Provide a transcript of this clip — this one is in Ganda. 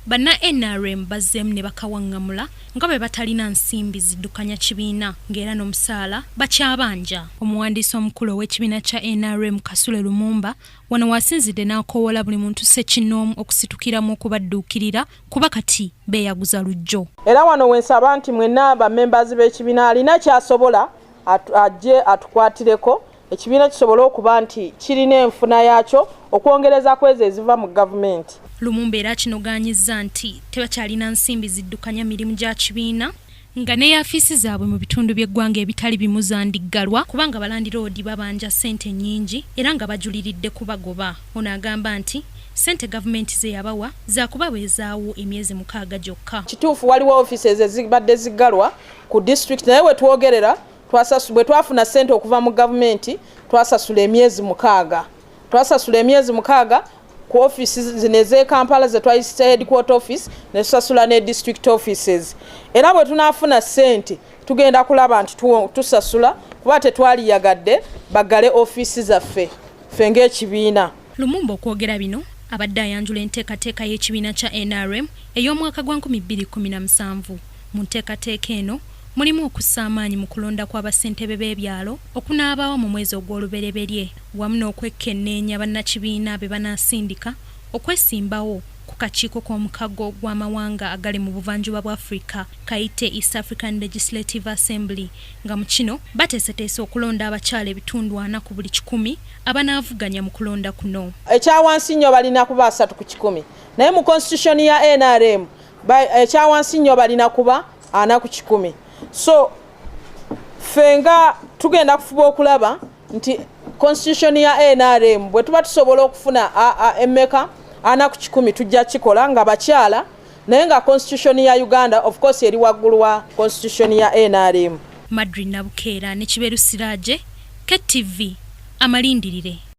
Banna NRM bazzemu ne bakawangamula nga bwe batalina nsimbi ziddukanya kibiina ng'era n'omusaala bakyabanja. Omuwandiisi omukulu w'ekibiina kya NRM Kasule Lumumba wano wasinzidde n'akoowola buli muntu ssekinnoomu okusitukiramu okubadduukirira kuba kati beeyaguza lujjo. Era wano wensaba nti mwenna bammembazi b'ekibiina alina ky'asobola ajje atukwatireko ekibiina kisobola okuba nti kirina enfuna yaakyo okwongereza kwezi eziva mu gavumenti. Lumumba era kinoganyizza nti tebakyalina nsimbi ziddukanya mirimu gya kibiina nga ne yafisi zaabwe mu bitundu by'eggwanga ebitali bimuzandiggalwa kubanga balandiroodi babanja ssente nnyingi era nga bajuliridde kubagoba. Ono agamba nti ssente gavumenti ze yabawa zaakubaweezaawo emyezi 6 gyokka. Kituufu waliwo offices ezibadde ziggalwa ku district naye we twogerera bwe twafuna ssente okuva mu gavumenti twasasula emyezi 6. Twasasula emyezi 6 ku offices zino ez'e Kampala ze twayise headquarter office ne tusasula ne district offices. Era bwe tunaafuna ssente tugenda kulaba nti tusasula kuba tetwaliyagadde baggale offices zaffe ffe ng'ekibiina. Lumumba okwogera bino abadde ayanjula enteekateeka y'ekibiina kya NRM ey'omwaka gwa 2017. Mu nteekateeka eno mulimu okussa amaanyi mu kulonda kw'abassentebe b'ebyalo okunaabaawo mu mwezi ogw'olubereberye wamu n'okwekkenneenya bannakibiina be banaasindika okwesimbawo ku kakiiko k'omukago gw'amawanga agali mu buvanjuba bwa Afrika kayite East African Legislative Assembly nga mu kino bateeseteese okulonda abakyala ebitundu 4 ku buli 100 abanaavuganya mu kulonda kuno. Ekyawansi nnyo balina kuba 3 ku 100 naye mu constitution ya NRM ekyawansi nnyo balina kuba 4 ku 100. So fenga tugenda kufuba okulaba nti constitution ya NRM bwe tuba tusobola okufuna emmeka 4 ku 100 tujja kikola nga bakyala naye nga constitution ya Uganda of course eri waggulu wa constitution ya NRM. Madri Nabukeera ne Kiberu Siraje, KTV, amalindirire.